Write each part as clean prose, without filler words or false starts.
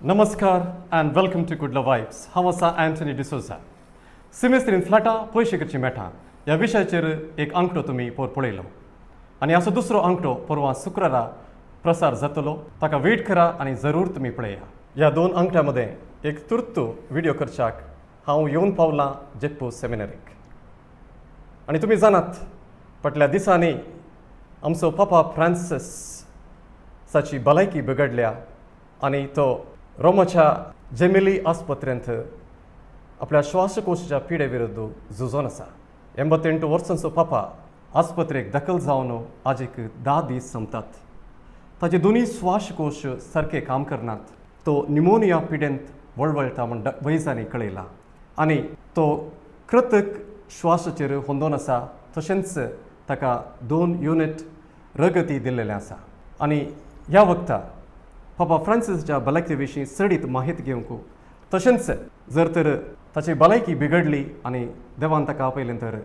नमस्कार and welcome to Kudla Vibes. हांव आसा एंथनी डिसोजा. सिमेस्त्रीन फ्लॅटां पयशे करची मेळटा ह्या विशयाचेर एक अंकटो तुमी पळयलो आनी हाचो दुसरो अंकटो परवा शुक्रारा प्रसार जातलो. ताका वेट करा आनी जरूर तुमी पळया. ह्या दोन अंकट्यां मदें एक तुर्त व्हिडिओ करच्याक हांव येवन पावलां जेप्पो सेमिनरीक. आनी तुमी जाणात फाटल्या दिसांनी आमचो पापा फ्रांसिसाची भलायकी बिगडल्या आनी तो रोमाच्या जेमिली आस्पत्रेंत आपल्या श्वासकोशाच्या पिडे विरुद्ध झुजोन आसा. 88 वर्सांचो पापा आस्पत्रेक दाखल जावन आजीक 10 दीस संपतात. ताचे दोनूय श्वासकोश सारके काम करनात. तो निमोनिया पिडेंत वळवळटा म्हण वैजांनी कळयलां आनी तो कृतक श्वासाचेर होंदोन आसा. तशेंच ताका 2 युनिट रगती दिल्लेलें आसा. आनी ह्या वखदार पापा फ्रांसिसाच्या भलायके विशीं चडीत माहिती घेवंक तशेंच जर तर ताची भलायकी बिगडली आनी देवान ताका आपयलें तर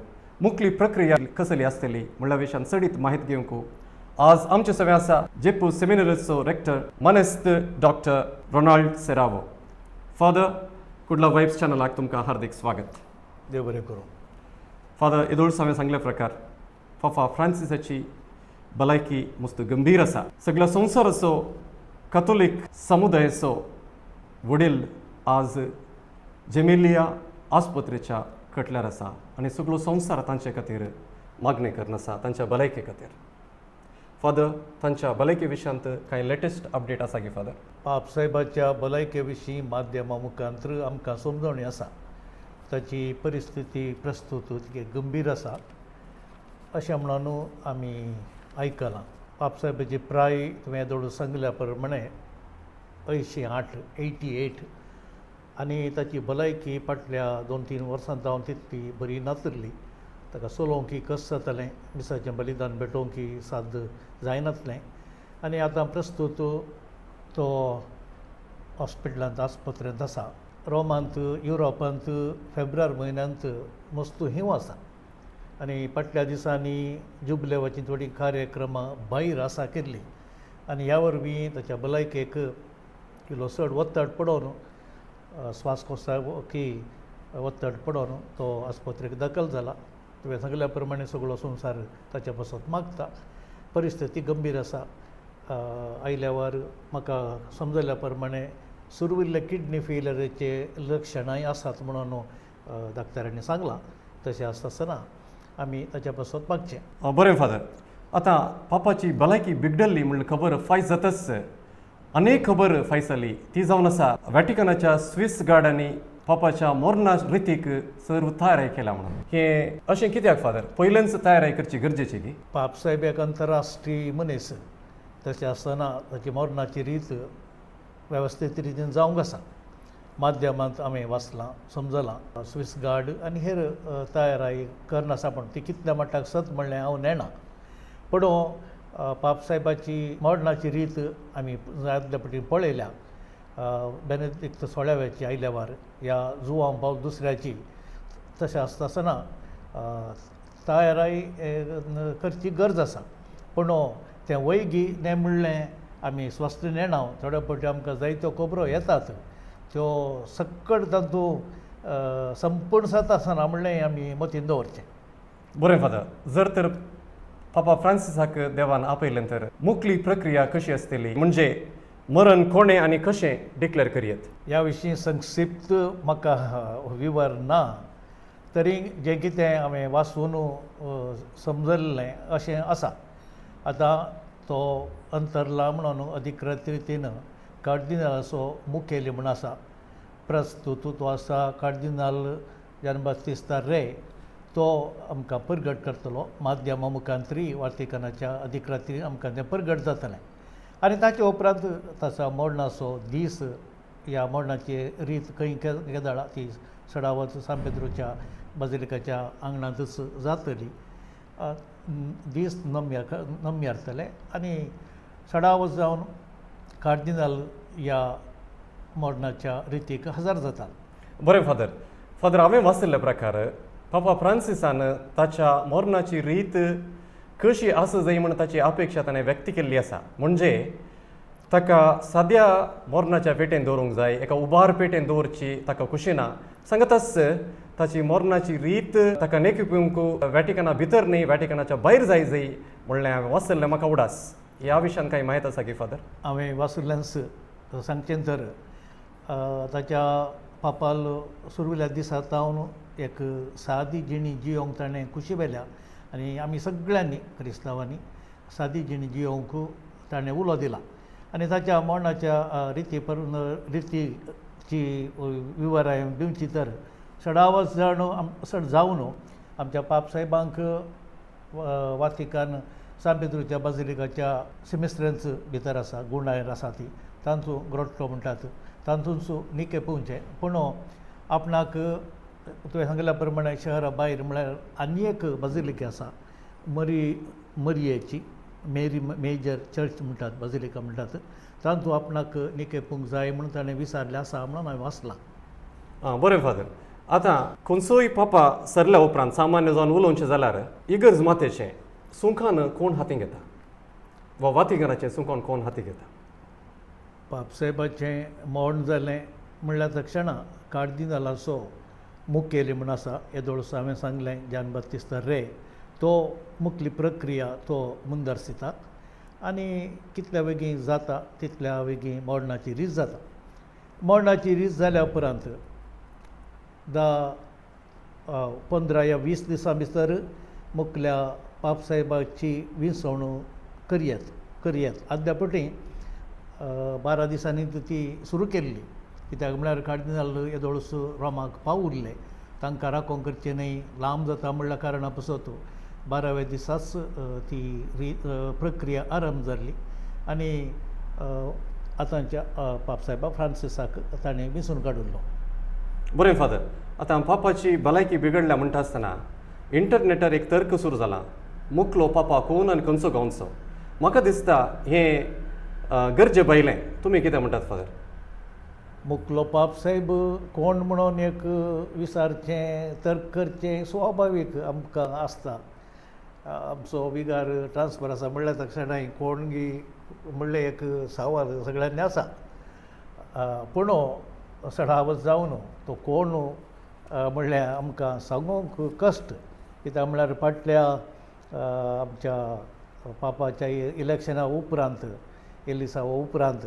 मुखली प्रक्रिया कसली आसतली म्हणल्या विशयान चडीत माहिती घेवंक आज आमचे सगळे आसा जेप्पो सेमिनरीचो रेक्टर मानेस्त doctor Ronald Serrao. Father, Kudla vibes चॅनलाक तुमकां हार्दिक स्वागत. देव बरें करूं. फादर, येदोळ हांवें सांगल्या प्रकार पापा फ्रांसिसाची भलायकी मस्त गंभीर आसा. सगळ्या संवसाराचो कॅथोलीक समुदायाचो वडील आज जेमिलिया आस्पत्रेच्या कटल्यार आसा आनी सगळो संवसार तांचे खातीर मागणी करन आसा तांच्या भलायके खातीर. फादर, तांच्या भलायके विशयांत कांय लेटेस्ट अपडेट आसा की फादर? पाप साहेबाच्या भलायके विशीं माध्यमां मुखांतर आमकां समजवणी आसा. ताची परिस्थिती प्रस्तुत तितकी गंभीर आसा अशें म्हणून आमी आयकलां. पाप साहेबाची प्राय तुवें येदोळ सांगल्या प्रमाणे 88 आनी ताची भलायकी फाटल्या 2-3 वर्सां जावन तितली बरी नासली. ताका चलोवंक कस जातालें, मिसाचें बलिदान भेटोवंक साद जायनासलें आनी आतां प्रस्तूत तो हॉस्पिटलांत आस्पत्रेंत आसा. रोमांत युरोपांत फेब्रुवारी म्हयन्यांत मस्त हिंव आसा आनी फाटल्या दिसांनी जुबलेवाची थोडी कार्यक्रमां भायर आसा केल्ली आनी ह्या वरवीं ताच्या भलायकेक इल्लो चड वत्तड पडोवन श्वासकोशाकी वत्तड पडोवन तो आस्पत्रेक दाखल जाला. तुवें सांगल्या प्रमाणे सगळो संवसार ताच्या पासत मागता. परिस्थिती गंभीर आसा. आयल्या वार म्हाका समजल्या प्रमाणे सुरविल्ले किडनी फेलियराचे लक्षणांय आसात म्हणून डाक्टरांनी सांगलां. तशें आसतना आमी ताच्या पासत मागचें. बरें फादर, आतां पापाची भलायकी बिगडल्ली म्हणून खबर फायज जाताच अनेक खबर फायज जाली. ती जावन आसा व्हॅटिकनाच्या स्विस गार्डांनी पापाच्या मोर्ना रितीक सर्व तयारी केल्या म्हणून. हें अशें कित्याक फादर? पयलेंच तयारी करची गरजेची की? पाप साहेब एक आंतरराष्ट्रीय मनीस. तशें आसतना ताची मोर्नाची रीत वेवस्थीत रितीन जावंक आसा. माध्यमांत आमी वाचलां, समजलां. स्विस गार्ड आनी हेर तयारी करनासा पूण ती कितल्या मट्टाक सत म्हणलें हांव नेना. पूण पाप साहेबाची मोर्नाची रीत आमी जायतल्या पटीन पळयल्या. बेनेडिक्ट 16व्याची आयल्या वार ह्या जुवांव पावल दुसऱ्याची. तशें आसतना तयारी करची गरज आसा. पूण तें वैगी नेमलें आमी स्वस्त नेणा. थोड्या फावटी आमकां जायत्यो खबरो येतात त्यो सक्कट तातूंत संपूर्ण जाता आसतना म्हणलें आमी मतीन दवरचें. बरें फादर, जर तर पापा फ्रांसिसाक देवान आपयलें तर मुखली प्रक्रिया कशी आसतली? म्हणजे मरण कोणें आनी कशें डिक्लेअर करियत? ह्या विशीं संक्षिप्त म्हाका विवर ना. तरी जें कितें हांवें वाचून समजल्लें अशें आसा. आतां तो अंतरला म्हणून अधिकृत रितीन कार्दिनालाचो मुखेली म्हूण आसा. प्रस्तूत तो आसा कार्दिनाल जॉन बाप्तिस्ता रे. तो आमकां परगट करतलो. माध्यमां मुखांतरी व्हॅटिकनाच्या अधिकृतीन आमकां तें परगट जातलें आनी ताचे उपरांत ताचा मोर्नाचो दीस ह्या मोर्नाची रीत खंय केदाळा ती सडावत सान पेद्रोच्या बाजिलिकाच्या आंगणांतच जातली. दीस नम्यारतले आनी सडावत जावन कार्दिनाल ह्या मोर्नाच्या रितीक हजर जाता. बरें फादर. फादर, हांवें वाचलेल्या प्रकार पापा फ्रांसिसान ताच्या मोर्नाची रीत कशी आसा जाय म्हण ताची अपेक्षा ताणें व्यक्त केल्ली आसा. म्हणजे ताका सद्या मोरणाच्या पेटेन दवरूंक जाय एका उबार पेटेन दवरची ताका खुशी ना सांगताच ताची मोरणाची रीत ताका नेकी पिवंक वॅटिकना भितर न्ही वॅटिकनाच्या भायर जाय म्हणलें हांवें वाचलें म्हाका उडास ह्या विशयान कांय माहीत आसा की फादर? हांवें वाचुल्यांस सांगचें तर ताच्या पापाल सुरविल्या दिसा तावन एक सादी जिणी जियोंक ताणें खुशी वेल्या आनी आमी सगळ्यांनी क्रिस्तांवांनी सादी जिणी जियोंक ताणें उलो दिला आनी ताच्या मोरणाच्या रितीची विवरां दिवची तर सडावच जावन आमच्या पाप साहेबांक वातिकान सान पेद्रूच्या बाजिलिकाच्या सेमिस्ट्रन्स भितर आसा गुंडायर आसा ती तांचो ग्रोट्टो म्हणटात तातूंच निके पोवचें पूण आपणाक तुवें सांगल्या प्रमाणे शहरा भायर म्हळ्यार आनी एक बाजिलिका आसा मरियेची मेजर चर्च म्हणटात बाजिलिका म्हणटात तांतूं आपणाक निके पोवंक जाय म्हणून ताणें विचारलें आसा म्हणून हांवें वाचलां. बरें फादर. आतां खंयचोय पापा सरल्या उपरांत सामान्य जावन उलोवचें जाल्यार इगर्ज मातेचें सुखान कोण हाती घेता वा वातिकनाचें सुखान कोण हाती घेता? पापसाहेबाचें मोडण जालें म्हणल्यार तक्षणा कार्दिनालाचो मुखेली म्हूण आसा येदोळसो हांवें सांगलें जान बात्तिस्ता रे तो मुखली प्रक्रिया तो मुंदरसिता आनी कितल्या बेगीन जाता तितल्या बेगीन मोडणाची रीत जाता. मोडणाची रीत जाल्या उपरांत 15 या 20 दिसां भितर मुखल्या पापसाहेबाची विसवणूक करयात अद्यापटी 12 दिसांनी ती सुरू केल्ली कित्याक म्हळ्यार कार्दिनाल येदोळस रोमाक पावुरले तांकां राखोवंक करचें न्हय लांब जाता म्हणल्या कारणा पासत 12व्या दिसाच ती प्रक्रिया आरंभ जाल्ली आनी आतांच्या पापसाहेबा फ्रांसिसाक ताणें विसरून काडुल्लो. बरें फादर. आतां पापाची भलायकी बिगडल्या म्हणटा आसतना इंटरनेटार एक तर्क सुरू जाला मुखलो पापा कोण आनी खंयचो गांवचो. म्हाका दिसता हें गरजे भायलें. तुमी कितें म्हणटात फादर? मुखलो पापसाहेब कोण म्हणून एक विचारचें तर्क करचें स्वाभावीक आमकां आसता. आमचो विगार ट्रान्सफर आसा म्हणल्या तक्षणाय कोणगी म्हणलें एक सवाल सगळ्यांनी आसा पूण सडावत जावन तो कोण म्हणल्यार आमकां सांगूंक कश्ट कित्याक म्हळ्यार फाटल्या आमच्या पापाच्या इलेक्शना उपरांत एलिसा उपरांत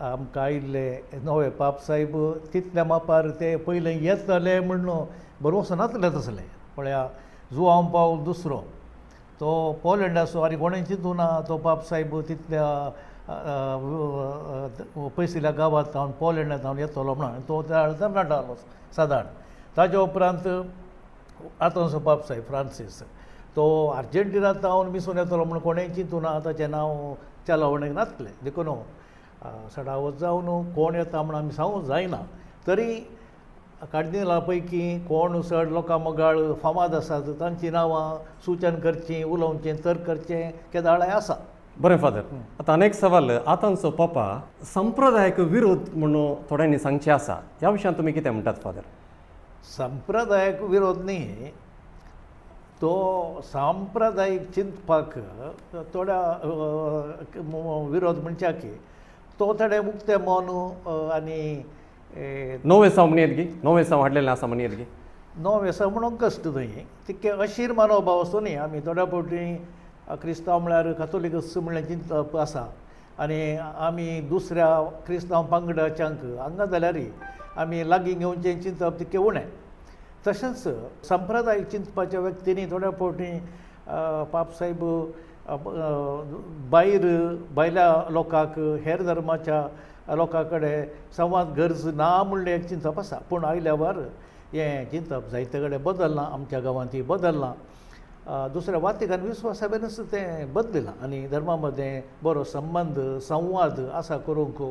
आमकां आयिल्ले नवे पापसाहेब तितल्या मापार ते पयलें येतले म्हणून बरोवंक नासलें तसलें. म्हळ्यार जुआंव पावल दुसरो तो पोलंडाचो आनी कोणें चिंतूना तो पापसाहेब तितल्या पयसिल्या गांवांत जावन पोलंडांत जावन येतलो म्हणून तो त्या तरणाटालो सादारण. ताच्या उपरांत आतांचो पापसाहेब फ्रांसीस तो आर्जेंटिनांत जावन मिसून येतलो म्हणून कोणेंय चिंतूना ताचें नांव चलावणेक नासलें देखून सडावत जावन कोण येता म्हणून आमी सांगूंक जायना. तरी कार्दिनाला पैकी कोण चड लोकां मोगाळ फामाद आसात तांचीं नांवां सुचन करचीं उलोवचें तर्क करचें केदाळाय आसा. बरें फादर. आतां आनी एक सवाल आतांचो पापा संप्रदायाक विरोध म्हणून थोड्यांनी सांगचें आसा ह्या विशयान तुमी कितें म्हणटात फादर? संप्रदायाक विरोध न्ही तो सांप्रदायीक चिंतपाक थोड्या विरोध म्हणच्या की तो थोडे मुक्ते मन आनी नवे साव म्हणयत गी नवे साव हाडलेलें आसा म्हणयत गी नवे साव म्हणूंक कश्ट न्हय तितके अशीर मनोभाव असो न्ही. आमी थोड्या फावटी क्रिस्तांव म्हळ्यार कातोलिकस म्हणलें चिंतप आसा आनी आमी दुसऱ्या क्रिस्तांव पंगडाच्यांक हांगा जाल्यारय आमी लागीं घेवचें चिंतप तितकें उणें. तशेंच संप्रदायीक चिंतपाच्या व्यक्तींनी थोड्या फावटी पापसाहेब भायल्या लोकांक हेर धर्माच्या लोकां कडेन संवाद गरज ना म्हणलें एक चिंतप आसा. पूण आयल्या वार हें चिंतप जायते कडेन बदलना आमच्या गांवांतय बदलना. दुसऱ्या वातिकान विश्वासाबेनच तें बदलिलां आनी धर्मा मदें बरो संबंद संवाद आसा करूंक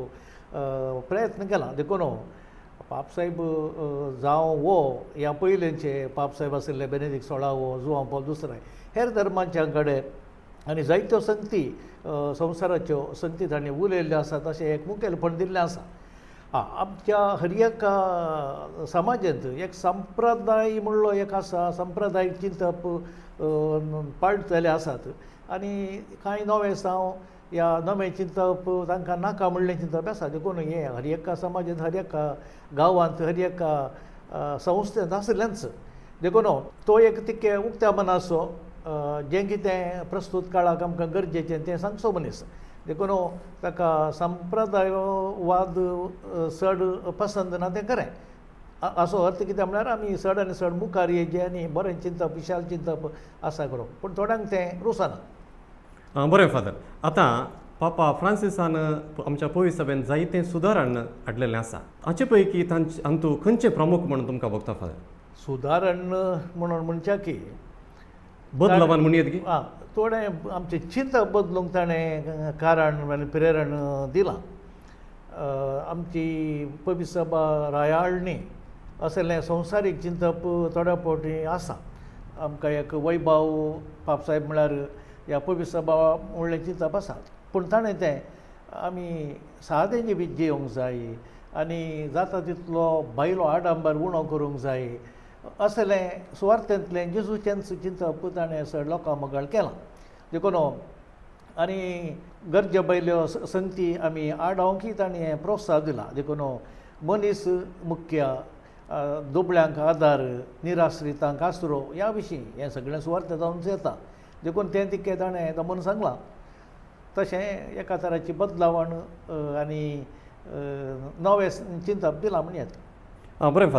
प्रयत्न केला. देखून पापसाहेब जावं वो ह्या पयलेंचे पापसाहेब आशिल्ले बेनेडिक्ट 16 जुआंव पॉल दुसरे हेर धर्मांच्या कडेन आनी जायत्यो संगती संवसाराच्यो संगती तांणी उलयल्ल्यो आसात अशें एक मुखेलपण दिल्लें आसा. आमच्या हर एका समाजांत एक संप्रदाय म्हणलो एक आसा संप्रदायीक चिंतप पाळटले आसात आनी कांय नवे साव या नवें चिंतप तांकां नाका म्हणलें चिंतप आसा देखून हें हर एका समाजांत हर एका गांवांत हर एका संस्थेंत आसलेंच देखून तो एक तिके उक्त्या मनाचो जें कितें प्रस्तूत काळाक आमकां गरजेचें तें सांगचो मनीस देखून ताका संप्रदायवाद चड पसंद ना तें खरें असो अर्थ कितें म्हळ्यार आमी चड आनी चड मुखार येवचें आनी बरें चिंतप विशाल चिंतप आसा करप पूण थोड्यांक तें रुचना. बरें फादर, आतां पापा फ्रांसिसान आमच्या पवित्र सभेन जायतें सुदारण हाडलेलें आसा. हाचे पैकी हातूंत खंयचें प्रमुख म्हणून तुमकां भोगता फादर? सुदारण म्हणून म्हणच्या की बदलावान म्हणून येत गी थोडें आमचें चिंतप बदलूंक ताणें कारण आनी प्रेरण दिलां. आमची पवित्र सभा रायाळणी असलें संवसारीक चिंतप थोड्या फावटी आसा. आमकां एक वैभव पापसाहेब म्हळ्यार ह्या पवित्र सभा म्हणलें चिंतप आसा पूण ताणें तें आमी सादें जिवीत जियोंक जाय आनी जाता तितलो भायलो आडंबर उणो करूंक जाय असलें सुवार्थेंतलें जेजूचेंच चिंतप ताणें चड लोकां मगाळ केलां देखून आनी गरजे भायल्यो संगती आमी आडावंकय ताणें प्रोत्साह दिला देखून मनीस मुख्य दुबळ्यांक आदार निराश्रितांक आसरो ह्या विशीं हें सगळें सुवार्थ जावन येता देखून तें तिके ताणें दमन सांगलां. तशें एका तराची बदलावण आनी नवें चिंतप दिलां म्हण येता. बरें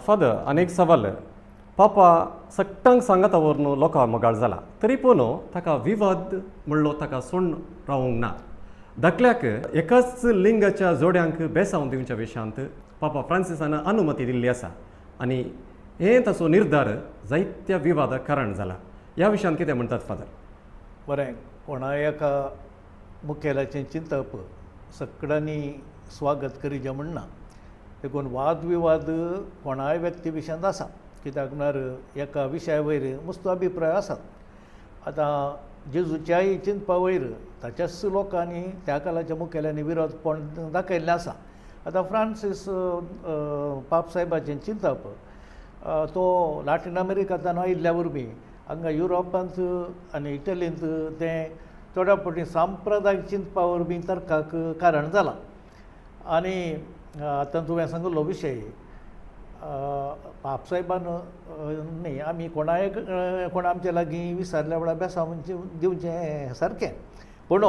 फादर आनी एक सवाल. पापा सट्टांक सांगाता व्हरून लोकां मगाळ जाला तरी पूण ताका विवाद म्हणलो ताका सोडून रावूंक ना. दाखल्याक एकाच लिंगाच्या जोड्यांक बेसांव दिवच्या विशयांत पापा फ्रांसिसान अनुमती दिल्ली आसा आनी हें ताचो निर्धार जायत्या विवादाक कारण जाला. ह्या विशयांत कितें म्हणटात फादर? बरें, कोणाय एका मुखेल्याचें चिंतप सगळ्यांनी स्वागत करीचें म्हणना देखून वाद विवाद कोणाय व्यक्ती विशयांत आसा कित्याक म्हळ्यार एका विशया वयर मस्त अभिप्राय आसात. आतां जेजूच्याय चिंतपा वयर ताच्याच लोकांनी त्या काळाच्या मुखेल्यांनी विरोधपण दाखयल्लें आसा. आतां फ्रांसीस पापसाहेबाचें चिंतप तो लॅटिन अमेरिकांतल्यान आयिल्ल्या वरवीं हांगा युरोपांत आनी इटलींत तें थोड्या फावटी सांप्रदायीक चिंतपा वरवीं तर्काक कारण जालां. आनी आतां तुवें सांगलो विशय पापसाहेबान न्ही आमी कोण आमचे लागीं विचारल्या वेळार बेसांव दिवचें सारकें पूण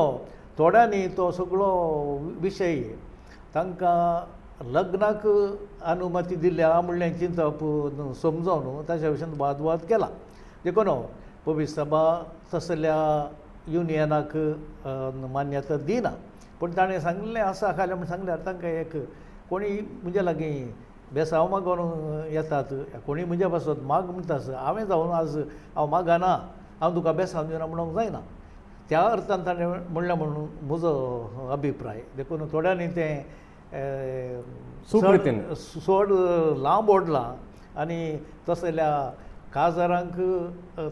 थोड्यांनी तो सगळो विशय तांकां लग्नाक अनुमती दिल्या म्हणलें चिंतप समजोवन ताच्या विशयान वाद केला देखून पवित्र सभा तसल्या युनियनाक मान्यता दिना पूण ताणें सांगलें आसा खाल्या म्हण सांगल्यार तांकां एक कोणी म्हजे लागीं बेसांव मागून येतात कोणी म्हज्या पासत माग म्हणटात हांवें जावन आज हांव मागना हांव तुका बेसांव दिना म्हणूंक जायना त्या अर्थान ताणें म्हणलें म्हणून म्हजो अभिप्राय देखून थोड्यांनी तें चड लांब ओडलां आनी तसल्या काजारांक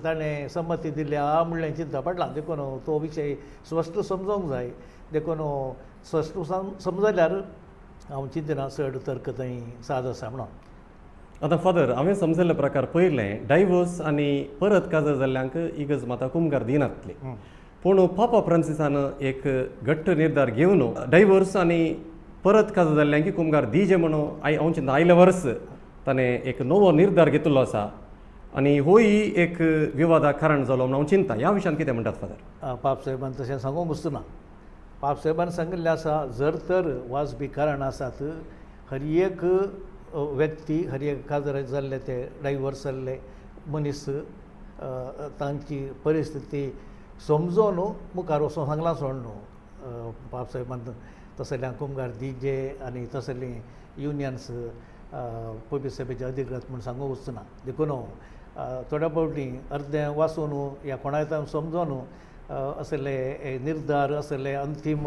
ताणें संमती दिल्या म्हणलें चिंता पडलां देखून तो विशय स्पश्ट समजोवंक जाय देखून स्पश्ट समजल्यार हांव चिंतना चड तर्क थंय साद आसा म्हणून. आतां फादर हांवें समजल्ल्या प्रकार पयलें डायवोर्स आनी परत काजार जाल्ल्यांक इगर्ज माता कुमगार दिनातली पूण पापा फ्रांसिसान एक घट्ट निर्धार घेवन डायवोर्स आनी परत काजार जाल्ल्यांक कुमगार दिजे म्हणून हांव चिंता आयल्या वर्स ताणें एक नवो निर्धार घेतिल्लो आसा आनी होय एक विवादाक कारण जालो म्हणून हांव चिंता. ह्या विशयान कितें म्हणटात फादर? पापसाहेबान तशें सांगूंक वचना. पापसाहेबान सांगिल्लें आसा जर तर वाजबी कारण आसात हर एक व्यक्ती हर एक काजार जाल्ले ते डायवोर्स जाल्ले मनीस तांची परिस्थिती समजोवन मुखार वचून सांगलां सोड न्हू. पापसाहेबान तसल्यांक कुमगार दिजे आनी तसलीं युनियन्स पवित्र सभेचे अधिकृत म्हूण सांगूंक वचना देखून थोड्या फावटी अर्दें वाचून ह्या कोणाय समजोन असले निर्धार असले अंतीम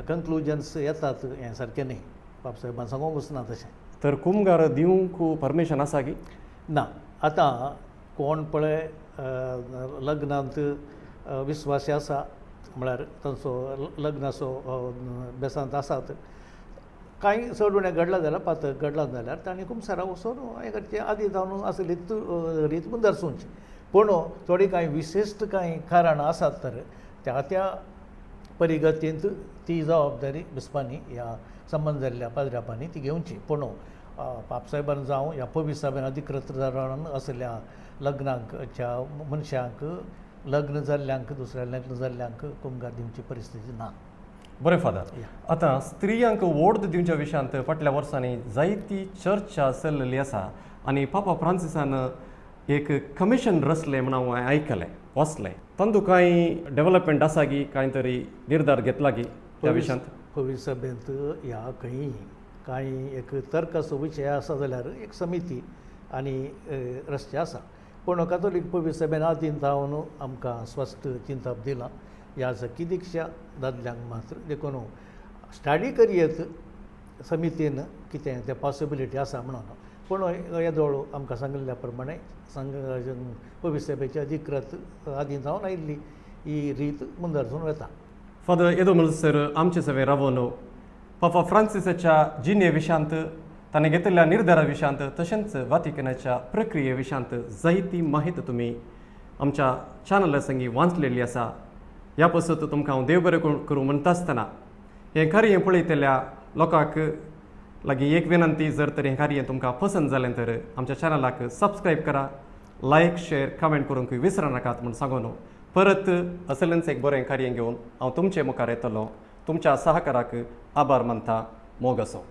कन्क्लुजन्स येतात हें सारकें न्ही. पापसाहेबान सांगूंक वचना तशें. तर कुमगार दिवंक परमिशन आसा की ना? आतां कोण पळय लग्नांत विस्वासी आसा म्हळ्यार तांचो लग्नाचो बेसांत आसात कांय चड उणें घडलां जाल्यार पातळ घडलां जाल्यार तांणी कुमसारा वचून हें करचें आदी जावन असली रीत म्हूण दर्शोवची पूण थोडी कांय विशिश्ट कांय कारणां आसात तर त्या परिगतींत ती जबाबदारी बिस्पांनी ह्या संबंद जाल्ल्या पाद्र्यापांनी ती घेवची. पूण पापसाहेबान जावं ह्या पवीस सभेन अधिकृत जावन असल्या लग्नाच्या मनशांक लग्न जाल्ल्यांक दुसऱ्या लग्न जाल्ल्यांक कुमगार दिवची परिस्थिती ना. बरें फादर, आतां स्त्रियांक वोट दिवच्या विशयांत फाटल्या वर्सांनी जायती चर्चा चल्लेली आसा आनी पापा फ्रांसिसान एक कमिशन रचलें म्हण हांव आयकलें वचलें. तातूंत कांय डेव्हलपमेंट आसा की कांय तरी निर्धार घेतला की त्या विशयांत? पवीस सभेंत ह्या कांय एक तर्काचो विशय आसा जाल्यार एक समिती आनी रस्ते आसा. पूण कातोलीक पवीस सभेन आदीन जावन आमकां स्पश्ट चिंतप दिलां ह्या कितलेशा दादल्यांक मात्र देखून स्टडी करयेत समितीन कितें तें पॉसिबिलिटी आसा म्हणून. पूण येदोळ आमकां सांगिल्ल्या प्रमाणे पवीस सभेची अधिकृत आदीन जावन आयिल्ली ही रीत मुंदरसून वता. फादर येदो म्हणसर आमचे सभे रावोन पापा फ्रांसिसाच्या जिणे विशयांत ताणें घेतिल्ल्या निर्धारा विशयांत तशेंच वातिकनाच्या प्रक्रिये विशयांत जायती माहिती तुमी आमच्या चॅनला संगी वाचलेली आसा. ह्या पसत तुमकां हांव देव बरें करूं म्हणटा आसतना हें कार्य पळयतल्या लोकांक लागीं एक विनंती, जर तर हें कार्य तुमकां पसंत जालें तर आमच्या चॅनलाक सबस्क्रायब करा, लायक शेअर कमेंट करूंक विसरा नाकात म्हूण सांगून परत असलेंच एक बरें कार्य घेवन हांव तुमचे मुखार येतलो. तुमच्या सहकाराक आभार मानता. मोग असो.